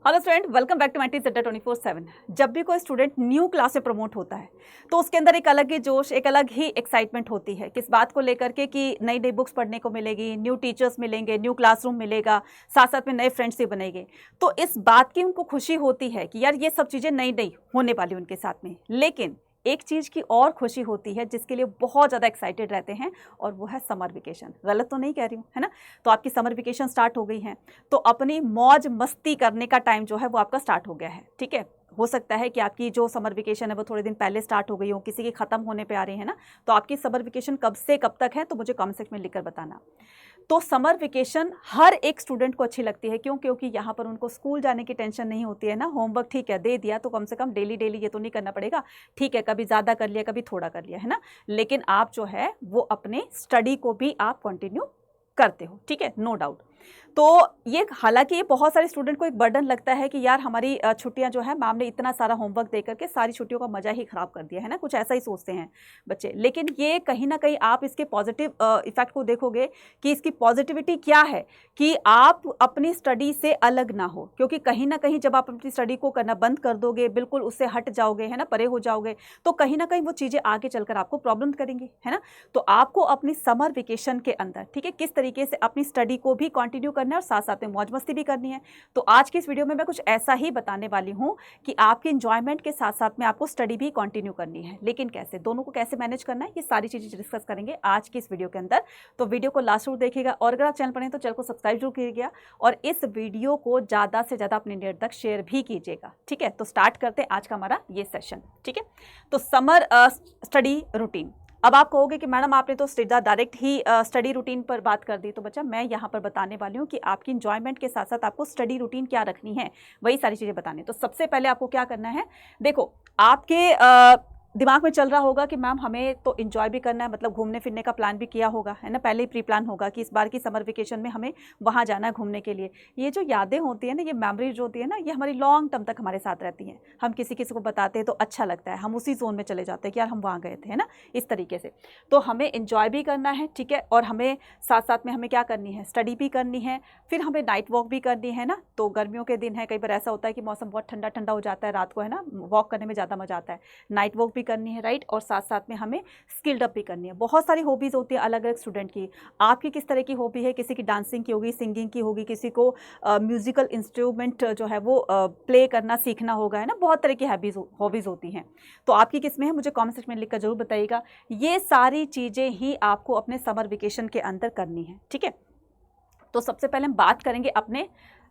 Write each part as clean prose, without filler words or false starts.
Hello student, welcome back to my teacher 24/7। जब भी कोई स्टूडेंट न्यू क्लास से प्रमोट होता है तो उसके अंदर एक अलग ही जोश, एक अलग ही एक्साइटमेंट होती है किस बात को लेकर के कि नई नई बुक्स पढ़ने को मिलेगी, न्यू टीचर्स मिलेंगे, न्यू क्लासरूम मिलेगा, साथ साथ में नए फ्रेंड्स भी बनेंगे। तो इस बात की उनको खुशी होती है कि यार ये सब चीज़ें नई नई होने वाली उनके साथ में। लेकिन एक चीज़ की और खुशी होती है जिसके लिए बहुत ज़्यादा एक्साइटेड रहते हैं, और वो है समर वेकेशन। गलत तो नहीं कह रही हूँ, है ना? तो आपकी समर वेकेशन स्टार्ट हो गई है, तो अपनी मौज मस्ती करने का टाइम जो है वो आपका स्टार्ट हो गया है। ठीक है, हो सकता है कि आपकी जो समर वेकेशन है वो थोड़े दिन पहले स्टार्ट हो गई हो, किसी की ख़त्म होने पे आ रही है ना। तो आपकी समर वेकेशन कब से कब तक है तो मुझे कमेंट सेक्शन में लिखकर बताना। तो समर वेकेशन हर एक स्टूडेंट को अच्छी लगती है। क्यों? क्योंकि यहाँ पर उनको स्कूल जाने की टेंशन नहीं होती है ना। होमवर्क ठीक है दे दिया तो कम से कम डेली डेली ये तो नहीं करना पड़ेगा। ठीक है, कभी ज़्यादा कर लिया, कभी थोड़ा कर लिया, है ना। लेकिन आप जो है वो अपने स्टडी को भी आप कंटिन्यू करते हो, ठीक है, नो डाउट। तो ये हालांकि ये बहुत सारे स्टूडेंट को एक बर्डन लगता है कि यार हमारी छुट्टियां जो है मैम ने इतना सारा होमवर्क दे करके सारी छुट्टियों का मजा ही खराब कर दिया है ना, कुछ ऐसा ही सोचते हैं बच्चे। लेकिन ये कहीं ना कहीं आप इसके पॉजिटिव इफेक्ट को देखोगे कि इसकी पॉजिटिविटी क्या है कि आप अपनी स्टडी से अलग ना हो। क्योंकि कहीं ना कहीं जब आप अपनी स्टडी को करना बंद कर दोगे, बिल्कुल उससे हट जाओगे, है ना, परे हो जाओगे, तो कहीं ना कहीं वो चीज़ें आगे चलकर आपको प्रॉब्लम करेंगी, है ना। तो आपको अपनी समर वेकेशन के अंदर, ठीक है, किस तरीके से अपनी स्टडी को भी कंटिन्यू करना है और साथ साथ में मौज मस्ती भी करनी है। तो आज की इस वीडियो में मैं कुछ ऐसा ही बताने वाली हूं कि आपके एंजॉयमेंट के साथ साथ में आपको स्टडी भी कंटिन्यू करनी है। लेकिन कैसे, दोनों को कैसे मैनेज करना है, ये सारी चीजें डिस्कस करेंगे आज की इस वीडियो के अंदर। तो वीडियो को लास्ट तक देखिएगा, और अगर आप चैनल पर हैं तो चैनल को सब्सक्राइब जरूर कीजिएगा और इस वीडियो को ज्यादा से ज्यादा अपने नेट तक शेयर भी कीजिएगा। ठीक है, तो स्टार्ट करते हैं आज का हमारा ये सेशन। ठीक है, तो समर स्टडी रूटीन। अब आप कहोगे कि मैडम आपने तो सीधा डायरेक्ट ही स्टडी रूटीन पर बात कर दी। तो बच्चा मैं यहाँ पर बताने वाली हूँ कि आपकी इंजॉयमेंट के साथ साथ आपको स्टडी रूटीन क्या रखनी है, वही सारी चीज़ें बतानी। तो सबसे पहले आपको क्या करना है, देखो आपके दिमाग में चल रहा होगा कि मैम हमें तो एंजॉय भी करना है, मतलब घूमने फिरने का प्लान भी किया होगा, है ना, पहले ही प्री प्लान होगा कि इस बार की समर वेकेशन में हमें वहाँ जाना है घूमने के लिए। ये जो यादें होती है ना, ये मेमोरीज जो होती है ना, ये हमारी लॉन्ग टर्म तक हमारे साथ रहती हैं। हम किसी किसी को बताते हैं तो अच्छा लगता है, हम उसी जोन में चले जाते हैं कि यार हम वहाँ गए थे, है ना, इस तरीके से। तो हमें एंजॉय भी करना है, ठीक है, और हमें साथ साथ में हमें क्या करनी है, स्टडी भी करनी है, फिर हमें नाइट वॉक भी करनी है ना। तो गर्मियों के दिन है, कई बार ऐसा होता है कि मौसम बहुत ठंडा ठंडा हो जाता है रात को, है ना, वॉक करने में ज़्यादा मजा आता है। नाइट वॉक भी करनी है, राइट, और साथ साथ में हमें स्किल्ड अप भी करनी है। बहुत सारी हॉबीज़ होती है अलग अलग स्टूडेंट की। आपकी किस तरह की हॉबी है, किसी की डांसिंग की होगी, सिंगिंग की होगी, किसी को म्यूजिकल इंस्ट्रूमेंट जो है वो प्ले करना सीखना होगा, है ना, बहुत तरह की हॉबीज़ होती हैं। तो आपकी किस में है, मुझे कमेंट सेक्शन में लिखकर जरूर बताइएगा। ये सारी चीज़ें ही आपको अपने समर वेकेशन के अंदर करनी है। ठीक है, तो सबसे पहले हम बात करेंगे अपने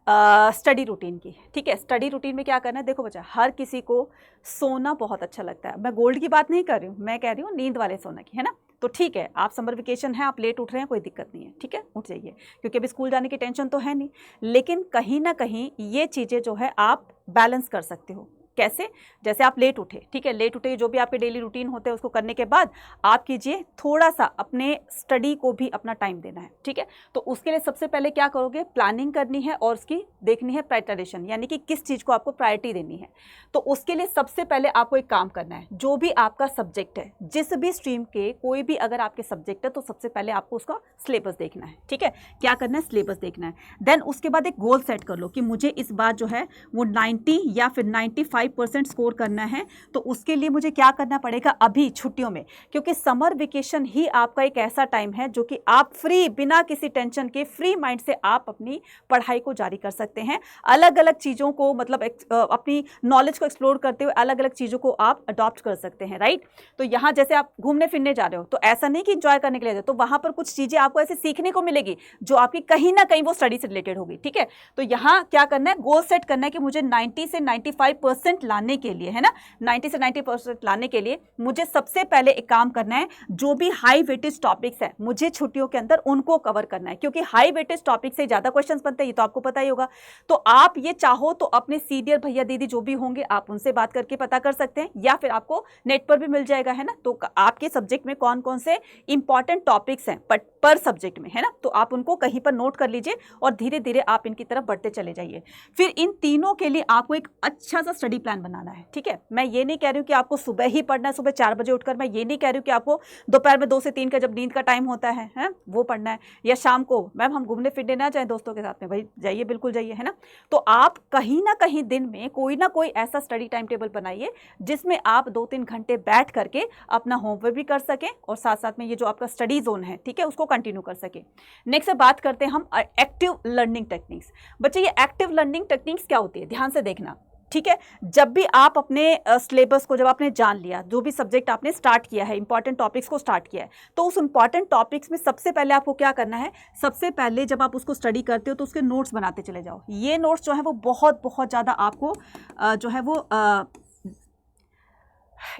स्टडी रूटीन की। ठीक है, स्टडी रूटीन में क्या करना है, देखो बच्चा, हर किसी को सोना बहुत अच्छा लगता है। मैं गोल्ड की बात नहीं कर रही हूँ, मैं कह रही हूँ नींद वाले सोना की, है ना। तो ठीक है, आप समर वेकेशन है, आप लेट उठ रहे हैं, कोई दिक्कत नहीं है, ठीक है, उठ जाइए, क्योंकि अभी स्कूल जाने की टेंशन तो है नहीं। लेकिन कहीं ना कहीं ये चीज़ें जो है आप बैलेंस कर सकते हो। कैसे? जैसे आप लेट उठे, ठीक है, लेट उठे, जो भी आपके डेली रूटीन होते हैं उसको करने के बाद आप कीजिए थोड़ा सा अपने स्टडी को भी अपना टाइम देना है। ठीक है, तो उसके लिए सबसे पहले क्या करोगे, प्लानिंग करनी है और उसकी देखनी है प्रायोरिटाइजेशन, यानी कि किस चीज़ को आपको प्रायोरिटी देनी है। तो उसके लिए सबसे पहले आपको एक काम करना है, जो भी आपका सब्जेक्ट है, जिस भी स्ट्रीम के कोई भी अगर आपके सब्जेक्ट है, तो सबसे पहले आपको उसका सिलेबस देखना है। ठीक है, क्या करना है, सिलेबस देखना है। देन उसके बाद एक गोल सेट कर लो कि मुझे इस बार जो है वो 90 या फिर 95% स्कोर करना है। तो उसके लिए मुझे क्या करना पड़ेगा अभी छुट्टियों में, क्योंकि समर वेकेशन ही आपका एक ऐसा टाइम है जो कि आप फ्री, बिना किसी टेंशन के, फ्री माइंड से आप अपनी पढ़ाई को जारी कर सकते हैं। अलग अलग चीज़ों को, मतलब अपनी नॉलेज को एक्सप्लोर करते हुए अलग अलग चीज़ों को आप अडॉप्ट कर सकते हैं, राइट। तो यहाँ जैसे आप घूमने फिरने जा रहे हो, तो ऐसा नहीं कि इंजॉय करने के लिए, तो वहाँ पर कुछ चीज़ें आपको ऐसे सीखने को मिलेगी जो आपकी कहीं ना कहीं वो स्टडी से रिलेटेड होगी। ठीक है, तो यहाँ क्या करना है, गोल सेट करना है कि मुझे 90 से 95% लाने के लिए, है ना, 90 से 90% लाने के लिए मुझे सबसे पहले एक काम करना है, जो भी हाई वेटेज टॉपिक्स है मुझे छुट्टियों के अंदर उनको कवर करना है, क्योंकि हाई वेटेज टॉपिक से ज्यादा क्वेश्चंस बनते हैं, ये तो आपको पता ही होगा। तो आप ये चाहो तो अपने सीनियर भैया दीदी जो भी होंगे आप उनसे बात करके पता कर सकते हैं, या फिर आपको नेट पर भी मिल जाएगा, है ना। तो आपके सब्जेक्ट में कौन कौन से इंपॉर्टेंट टॉपिक्स हैं पर सब्जेक्ट में, है ना, तो आप उनको कहीं पर नोट कर लीजिए और धीरे धीरे आप इनकी तरफ बढ़ते चले जाइए। फिर इन तीनों के लिए आपको एक अच्छा सा स्टडी प्लान बनाना है, ठीक है। मैं ये नहीं कह रही हूँ कि आपको सुबह ही पढ़ना है, सुबह 4 बजे उठकर। मैं ये नहीं कह रही हूँ कि आपको दोपहर में 2 से 3 का जब नींद का टाइम होता है वो पढ़ना है, या शाम को मैम हम घूमने फिरने ना जाएं दोस्तों के साथ में, भाई जाइए, बिल्कुल जाइए, है ना। तो आप कहीं ना कहीं दिन में कोई ना कोई ऐसा स्टडी टाइम टेबल बनाइए जिसमें आप 2-3 घंटे बैठ करके अपना होमवर्क भी कर सकें और साथ साथ में ये जो आपका स्टडी जोन है, ठीक है, उसको कंटिन्यू कर सकें। नेक्स्ट बात करते हैं हम एक्टिव लर्निंग टेक्निक्स। बच्चे ये एक्टिव लर्निंग टेक्निक्स क्या होती है, ध्यान से देखना, ठीक है। जब भी आप अपने सिलेबस को, जब आपने जान लिया, जो भी सब्जेक्ट आपने स्टार्ट किया है, इंपॉर्टेंट टॉपिक्स को स्टार्ट किया है, तो उस इंपॉर्टेंट टॉपिक्स में सबसे पहले आपको क्या करना है, सबसे पहले जब आप उसको स्टडी करते हो तो उसके नोट्स बनाते चले जाओ। ये नोट्स जो है वो बहुत बहुत ज़्यादा आपको जो है वो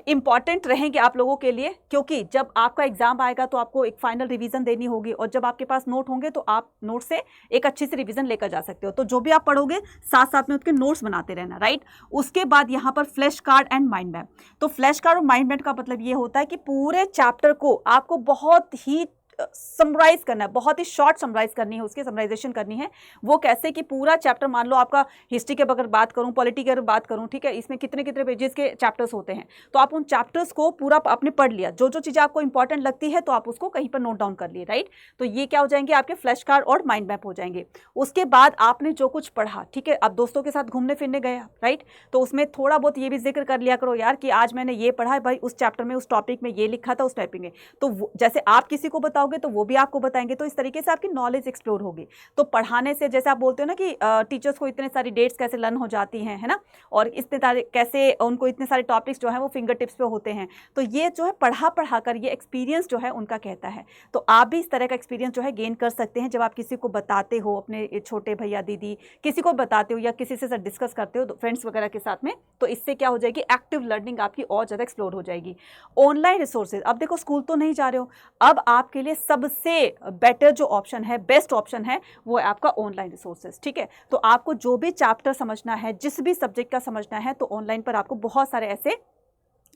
इम्पॉर्टेंट रहेंगे आप लोगों के लिए, क्योंकि जब आपका एग्जाम आएगा तो आपको एक फाइनल रिवीजन देनी होगी, और जब आपके पास नोट होंगे तो आप नोट से एक अच्छी सी रिवीजन लेकर जा सकते हो। तो जो भी आप पढ़ोगे साथ साथ में उसके नोट्स बनाते रहना, राइट। उसके बाद यहाँ पर flash card and mind map. तो फ्लैश कार्ड और माइंड मैप का मतलब ये होता है कि पूरे चैप्टर को आपको बहुत ही समराइज करना है, बहुत ही शॉर्ट समराइज करनी है, उसकी समराइजेशन करनी है। वो कैसे कि पूरा चैप्टर, मान लो आपका हिस्ट्री के अगर बात करूं, पॉलिटी की अगर बात करूं, ठीक है, इसमें कितने कितने पेजेस के चैप्टर्स होते हैं, तो आप उन चैप्टर्स को पूरा आपने पढ़ लिया, जो जो चीज़ें आपको इंपॉर्टेंट लगती है तो आप उसको कहीं पर नोट डाउन कर लिए, राइट। तो ये क्या हो जाएंगे, आपके फ्लैश कार्ड और माइंड मैप हो जाएंगे। उसके बाद आपने जो कुछ पढ़ा, ठीक है, अब दोस्तों के साथ घूमने फिरने गए, राइट, तो उसमें थोड़ा बहुत ये भी जिक्र कर लिया करो यार कि आज मैंने ये पढ़ा है भाई, उस चैप्टर में उस टॉपिक में ये लिखा था, उस टाइपिंग में। तो जैसे आप किसी को बताओगे तो वो भी आपको बताएंगे, तो इस तरीके से आपकी नॉलेज एक्सप्लोर होगी। तो पढ़ाने से, जैसे आप बोलते हो ना कि टीचर्स को इतने सारी डेट्स कैसे लर्न हो जाती हैं, है ना, और इतने सारे कैसे उनको इतने सारे टॉपिक्स जो है वो फिंगर टिप्स पे होते हैं, तो ये जो है पढ़ा कर ये एक्सपीरियंस जो है उनका कहता है। तो आप भी इस तरह का एक्सपीरियंस जो है गेन कर सकते हैं जब आप किसी को बताते हो, अपने छोटे भैया दीदी किसी को बताते हो या किसी से डिस्कस करते हो फ्रेंड्स वगैरह के साथ में, तो इससे क्या हो जाएगी, एक्टिव लर्निंग आपकी और ज़्यादा एक्सप्लोर हो जाएगी। ऑनलाइन रिसोर्सेज, अब देखो स्कूल तो नहीं जा रहे हो, अब आपके लिए सबसे बेटर जो ऑप्शन है, बेस्ट ऑप्शन है, वो है आपका ऑनलाइन रिसोर्सेज, ठीक है। तो आपको जो भी चैप्टर समझना है, जिस भी सब्जेक्ट का समझना है, तो ऑनलाइन पर आपको बहुत सारे ऐसे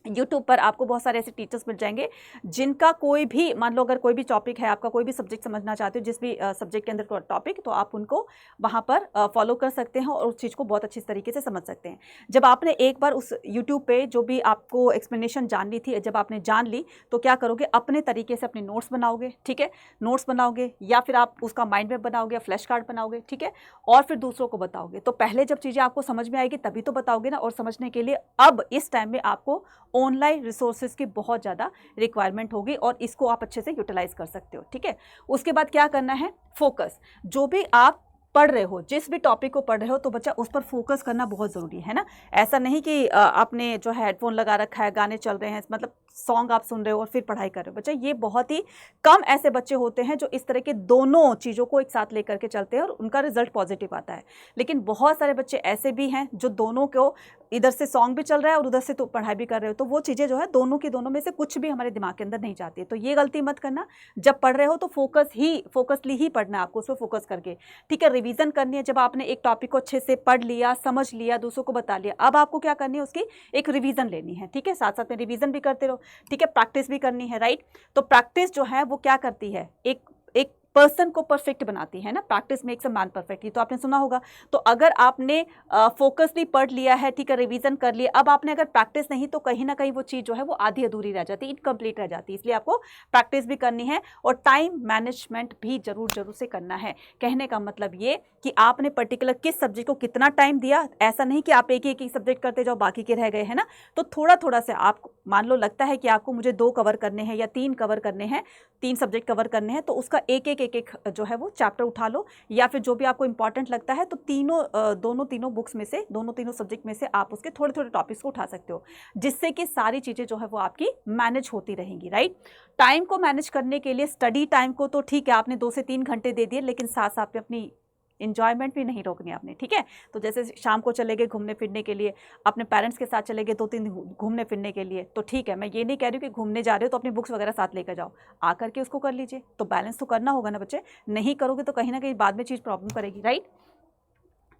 यूट्यूब पर आपको बहुत सारे ऐसे टीचर्स मिल जाएंगे जिनका कोई भी, मान लो अगर कोई भी टॉपिक है, आपका कोई भी सब्जेक्ट समझना चाहते हो, जिस भी सब्जेक्ट के अंदर टॉपिक, तो आप उनको वहाँ पर फॉलो कर सकते हैं और उस चीज़ को बहुत अच्छी तरीके से समझ सकते हैं। जब आपने एक बार उस यूट्यूब पे जो भी आपको एक्सप्लेनेशन जाननी थी, जब आपने जान ली, तो क्या करोगे, अपने तरीके से अपने नोट्स बनाओगे, ठीक है, नोट्स बनाओगे, या फिर आप उसका माइंड मैप बनाओगे, फ्लैश कार्ड बनाओगे, ठीक है, और फिर दूसरों को बताओगे। तो पहले जब चीज़ें आपको समझ में आएगी तभी तो बताओगे ना, और समझने के लिए अब इस टाइम में आपको ऑनलाइन रिसोर्सेज की बहुत ज़्यादा रिक्वायरमेंट होगी और इसको आप अच्छे से यूटिलाइज कर सकते हो, ठीक है। उसके बाद क्या करना है, फोकस। जो भी आप पढ़ रहे हो, जिस भी टॉपिक को पढ़ रहे हो, तो बच्चा उस पर फोकस करना बहुत ज़रूरी है ना। ऐसा नहीं कि आपने जो है हेडफोन लगा रखा है, गाने चल रहे हैं, मतलब सॉन्ग आप सुन रहे हो और फिर पढ़ाई कर रहे हो। बच्चा ये बहुत ही कम ऐसे बच्चे होते हैं जो इस तरह के दोनों चीज़ों को एक साथ लेकर के चलते हैं और उनका रिजल्ट पॉजिटिव आता है। लेकिन बहुत सारे बच्चे ऐसे भी हैं जो दोनों को, इधर से सॉन्ग भी चल रहा है और उधर से तो पढ़ाई भी कर रहे हो, तो वो चीज़ें जो है दोनों की दोनों में से कुछ भी हमारे दिमाग के अंदर नहीं जाती। तो ये गलती मत करना, जब पढ़ रहे हो तो फोकसली ही पढ़ना है आपको, उस पर फोकस करके, ठीक है। रिवीजन करनी है, जब आपने एक टॉपिक को अच्छे से पढ़ लिया, समझ लिया, दूसरों को बता लिया, अब आपको क्या करनी है, उसकी एक रिवीजन लेनी है, ठीक है। साथ साथ में रिवीजन भी करते रहो, ठीक है, प्रैक्टिस भी करनी है, राइट। तो प्रैक्टिस जो है वो क्या करती है, एक पर्सन को परफेक्ट बनाती है ना, practice makes a man perfect, ये तो आपने सुना होगा। तो अगर आपने फोकसली पढ़ लिया है, ठीक है, रिवीजन कर लिया, अब आपने अगर प्रैक्टिस नहीं, तो कहीं ना कहीं वो चीज़ जो है वो आधी अधूरी रह जाती है, इनकम्प्लीट रह जाती है। इसलिए आपको प्रैक्टिस भी करनी है और टाइम मैनेजमेंट भी जरूर से करना है। कहने का मतलब ये कि आपने पर्टिकुलर किस सब्जेक्ट को कितना टाइम दिया, ऐसा नहीं कि आप एक ही सब्जेक्ट करते जाओ, बाकी के रह गए, है ना। तो थोड़ा से आप, मान लो लगता है कि आपको मुझे 2 कवर करने हैं या 3 कवर करने हैं, 3 सब्जेक्ट कवर करने हैं, तो उसका एक जो है वो चैप्टर उठा लो, या फिर जो भी आपको इंपॉर्टेंट लगता है, तो तीनों बुक्स में से, तीनों सब्जेक्ट में से आप उसके थोड़े टॉपिक्स को उठा सकते हो, जिससे कि सारी चीज़ें जो है वो आपकी मैनेज होती रहेंगी, राइट। टाइम को मैनेज करने के लिए स्टडी टाइम को तो ठीक है आपने 2 से 3 घंटे दे दिए, लेकिन साथ साथ में अपनी इंजॉयमेंट भी नहीं रोकनी आपने, ठीक है। तो जैसे शाम को चले गए घूमने फिरने के लिए, अपने पेरेंट्स के साथ चले गए 2-3 घूमने फिरने के लिए, तो ठीक है, मैं ये नहीं कह रही हूँ कि घूमने जा रहे हो तो अपनी बुक्स वगैरह साथ लेकर जाओ, आकर के उसको कर लीजिए। तो बैलेंस तो करना होगा ना बच्चे, नहीं करोगे तो कहीं ना कहीं बाद में चीज़ प्रॉब्लम करेगी, राइट।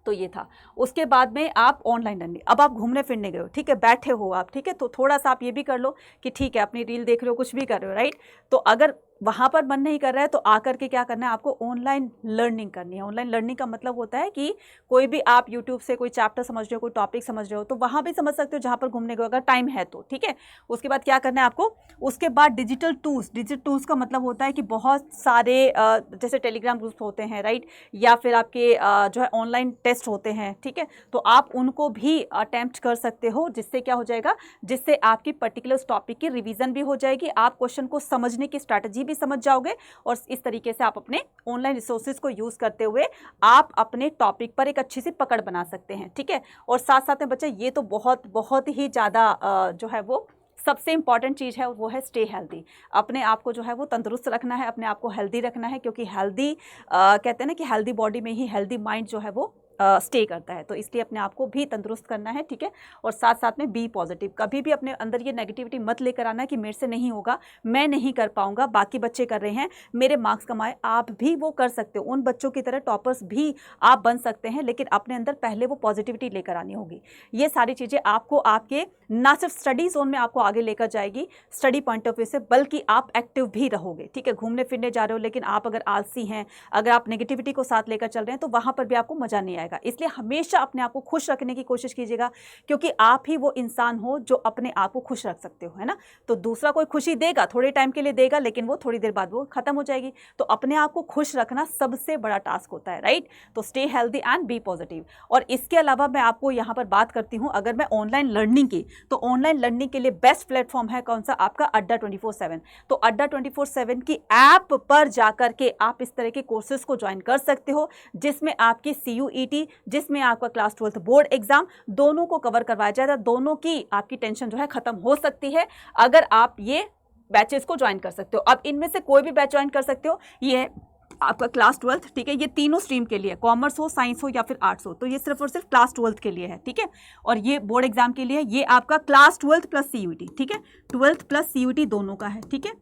तो ये था। उसके बाद में आप ऑनलाइन लर्निंग, अब आप घूमने फिरने गए हो, ठीक है, बैठे हो आप, ठीक है, तो थोड़ा सा आप ये भी कर लो कि ठीक है, अपनी रील देख रहे हो, कुछ भी कर रहे हो, राइट। तो अगर वहाँ पर मन नहीं कर रहा है तो आकर के क्या करना है, आपको ऑनलाइन लर्निंग करनी है। ऑनलाइन लर्निंग का मतलब होता है कि कोई भी आप यूट्यूब से कोई चैप्टर समझ रहे हो, कोई टॉपिक समझ रहे हो, तो वहाँ भी समझ सकते हो जहाँ पर घूमने गए अगर टाइम है तो, ठीक है। उसके बाद क्या करना है आपको, उसके बाद डिजिटल टूल्स का मतलब होता है कि बहुत सारे जैसे टेलीग्राम ग्रुप्स होते हैं, राइट, या फिर आपके जो है ऑनलाइन टेस्ट होते हैं, ठीक है, तो आप उनको भी अटेम्प्ट कर सकते हो, जिससे क्या हो जाएगा, जिससे आपकी पर्टिकुलर टॉपिक की रिवीजन भी हो जाएगी, आप क्वेश्चन को समझने की स्ट्रैटेजी भी समझ जाओगे, और इस तरीके से आप अपने ऑनलाइन रिसोर्सेज को यूज करते हुए आप अपने टॉपिक पर एक अच्छी सी पकड़ बना सकते हैं, ठीक है। और साथ साथ में बच्चे ये तो बहुत बहुत ही ज़्यादा जो है वो सबसे इंपॉर्टेंट चीज़ है, वो है स्टे हेल्दी। अपने आप को जो है वो तंदुरुस्त रखना है, अपने आप को हेल्दी रखना है, क्योंकि हेल्दी कहते हैं ना कि हेल्दी बॉडी में ही हेल्दी माइंड जो है वो स्टे करता है। तो इसलिए अपने आप को भी तंदुरुस्त करना है, ठीक है। और साथ साथ में बी पॉजिटिव, कभी भी अपने अंदर ये नेगेटिविटी मत लेकर आना कि मेरे से नहीं होगा, मैं नहीं कर पाऊंगा, बाकी बच्चे कर रहे हैं, मेरे मार्क्स कमाए। आप भी वो कर सकते हो, उन बच्चों की तरह टॉपर्स भी आप बन सकते हैं, लेकिन अपने अंदर पहले वो पॉजिटिविटी लेकर आनी होगी। ये सारी चीज़ें आपको आपके ना सिर्फ स्टडी जोन में आपको आगे लेकर जाएगी स्टडी पॉइंट ऑफ व्यू से, बल्कि आप एक्टिव भी रहोगे, ठीक है। घूमने फिरने जा रहे हो लेकिन आप अगर आलसी हैं, अगर आप नेगेटिविटी को साथ लेकर चल रहे हैं, तो वहाँ पर भी आपको मज़ा नहीं आएगा। इसलिए हमेशा अपने आप को खुश रखने की कोशिश कीजिएगा, क्योंकि आप ही वो इंसान हो जो अपने आप को खुश रख सकते हो, है ना। तो दूसरा कोई खुशी देगा, थोड़े टाइम के लिए देगा, लेकिन वो थोड़ी देर बाद वो खत्म हो जाएगी। तो अपने आप को खुश रखना सबसे बड़ा टास्क होता है, राइट। तो stay healthy and be positive. और इसके अलावा मैं आपको यहाँ पर बात करती हूँ, अगर मैं ऑनलाइन लर्निंग की, तो ऑनलाइन लर्निंग के लिए बेस्ट प्लेटफॉर्म है कौन सा, आपका अड्डा 24/7। तो अड्डा 24/7 की ऐप पर जाकर के आप इस तरह के कोर्सेज को ज्वाइन कर सकते हो, जिसमें आपकी CUET, जिसमें आपका क्लास 12th बोर्ड एग्जाम, दोनों को कवर करवाया जाएगा। दोनों की आपकी टेंशन जो है खत्म हो सकती है अगर आप ये बैचेस को ज्वाइन कर सकते हो। अब इनमें से कोई भी बैच ज्वाइन कर सकते हो, ये आपका क्लास 12th, ठीक है, ये तीनों स्ट्रीम के लिए, कॉमर्स हो, साइंस हो या फिर आर्ट्स हो, तो ये सिर्फ और सिर्फ क्लास 12th के लिए है, ठीक है। और ये बोर्ड एग्जाम के लिए, ये आपका क्लास 12th प्लस CUET, ठीक है, 12th प्लस CUET दोनों का है, ठीक है।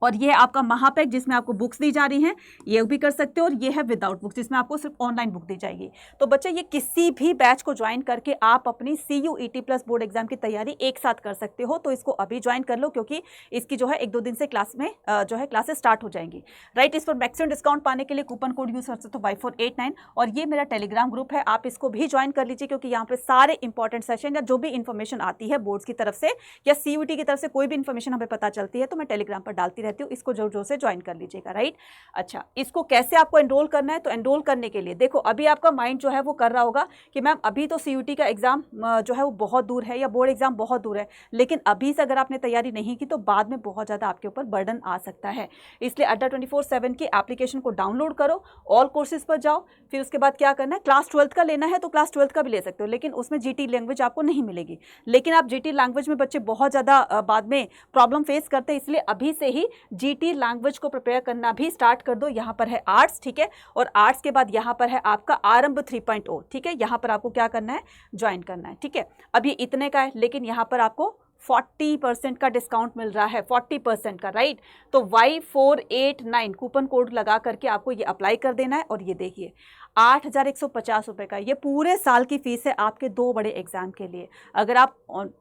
और ये आपका महापैक, जिसमें आपको बुक्स दी जा रही हैं, ये भी कर सकते हो। और ये है विदाउट बुक्स, जिसमें आपको सिर्फ ऑनलाइन बुक दी जाएगी। तो बच्चे ये किसी भी बैच को ज्वाइन करके आप अपनी CUET प्लस बोर्ड एग्जाम की तैयारी एक साथ कर सकते हो। तो इसको अभी ज्वाइन कर लो, क्योंकि इसकी जो है 1-2 दिन से क्लास में जो है क्लासेस स्टार्ट हो जाएंगी, राइट। इस पर मैक्सिमम डिस्काउंट पाने के लिए कूपन कोड यूज कर सकते हो Y489। और ये मेरा टेलीग्राम ग्रुप है, आप इसको भी ज्वाइन कर लीजिए, क्योंकि यहाँ पे सारे इंपॉर्टेंट सेशन या जो भी इन्फॉर्मेशन आती है बोर्ड्स की तरफ से या CUET की तरफ से, कोई भी इन्फॉर्मेशन हमें पता चलती है तो मैं टेलीग्राम पर डालती रहती हूँ। इसको जोर जोर से ज्वाइन कर लीजिएगा, राइट। अच्छा, इसको कैसे आपको एनरोल करना है, तो एनरोल करने के लिए देखो, अभी आपका माइंड जो है वो कर रहा होगा कि मैम अभी तो CUET का एग्जाम जो है वो बहुत दूर है, या बोर्ड एग्जाम बहुत दूर है, लेकिन अभी से अगर आपने तैयारी नहीं की तो बाद में बहुत ज़्यादा आपके ऊपर बर्डन आ सकता है। इसलिए अड्डा 24/7 की एप्लीकेशन को डाउनलोड करो, ऑल कोर्सेज पर जाओ, फिर उसके बाद क्या करना है, क्लास 12th का लेना है तो क्लास 12th का भी ले सकते हो, लेकिन उसमें GT लैंग्वेज आपको नहीं मिलेगी। लेकिन आप GT लैंग्वेज में बच्चे बहुत ज़्यादा बाद में प्रॉब्लम फेस करते हैं, इसलिए अभी से ही GT लैंग्वेज को प्रिपेयर करना भी स्टार्ट कर दो। यहाँ पर है आर्ट्स, ठीक है, और आर्ट्स के बाद यहाँ पर है आपका आरंभ 3.0, ठीक है। यहाँ पर आपको क्या करना है, ज्वाइन करना है, ठीक है। अब ये इतने का है, लेकिन यहाँ पर आपको 40% का डिस्काउंट मिल रहा है, 40% का, राइट। तो Y489 कूपन कोड लगा करके आपको ये अप्लाई कर देना है। और ये देखिए 8,150 रुपये का ये पूरे साल की फीस है आपके 2 बड़े एग्जाम के लिए। अगर आप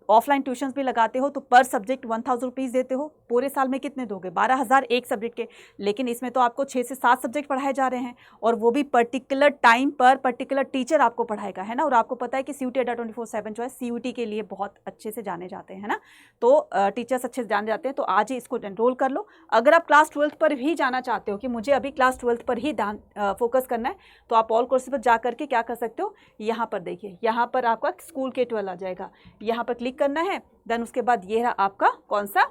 ऑफलाइन ट्यूशन्स भी लगाते हो तो पर सब्जेक्ट 1,000 रुपीज़ देते हो, पूरे साल में कितने दोगे, 12,000 एक सब्जेक्ट के। लेकिन इसमें तो आपको 6 से 7 सब्जेक्ट पढ़ाए जा रहे हैं, और वो भी पर्टिकुलर टाइम पर पर्टिकुलर टीचर आपको पढ़ाएगा, है ना। और आपको पता है कि CUET अड्डा 24/7 जो है CUET के लिए बहुत अच्छे से जाने जाते हैं, है ना। तो टीचर्स अच्छे से जाने जाते हैं, तो आज ही इसको एनरोल कर लो। अगर आप क्लास 12th पर भी जाना चाहते हो कि मुझे अभी क्लास 12th पर ही फोकस करना है, तो आप ऑल कोर्सेज पर जा करके क्या कर सकते हो, यहाँ पर देखिए, यहाँ पर आपका स्कूल K12 आ जाएगा, यहाँ पर क्लिक करना है। देन उसके बाद ये रहा आपका कौन सा,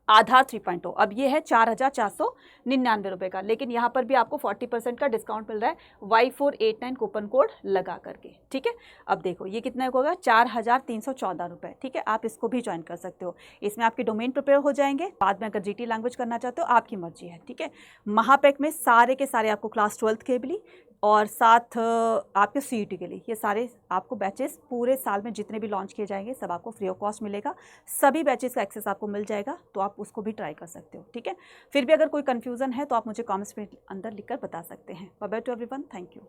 आधार 3.0। अब ये है 4,499 रुपये का, लेकिन यहाँ पर भी आपको 40% का डिस्काउंट मिल रहा है Y489 कूपन कोड लगा करके, ठीक है। अब देखो ये कितना होगा, 4,314 रुपये, ठीक है। आप इसको भी ज्वाइन कर सकते हो, इसमें आपके डोमेन प्रिपेयर हो जाएंगे। बाद में अगर GT लैंग्वेज करना चाहते हो आपकी मर्जी है, ठीक है। महापैक में सारे के सारे आपको क्लास 12th के भी और साथ आपके CUET के लिए ये सारे आपको बैचेस पूरे साल में जितने भी लॉन्च किए जाएंगे सब आपको फ्री ऑफ कॉस्ट मिलेगा। सभी बैचेस का एक्सेस आपको मिल जाएगा, तो आप उसको भी ट्राई कर सकते हो, ठीक है। फिर भी अगर कोई कन्फ्यूज़न है तो आप मुझे कमेंट्स में अंदर लिखकर बता सकते हैं। Bye bye to everyone, thank you.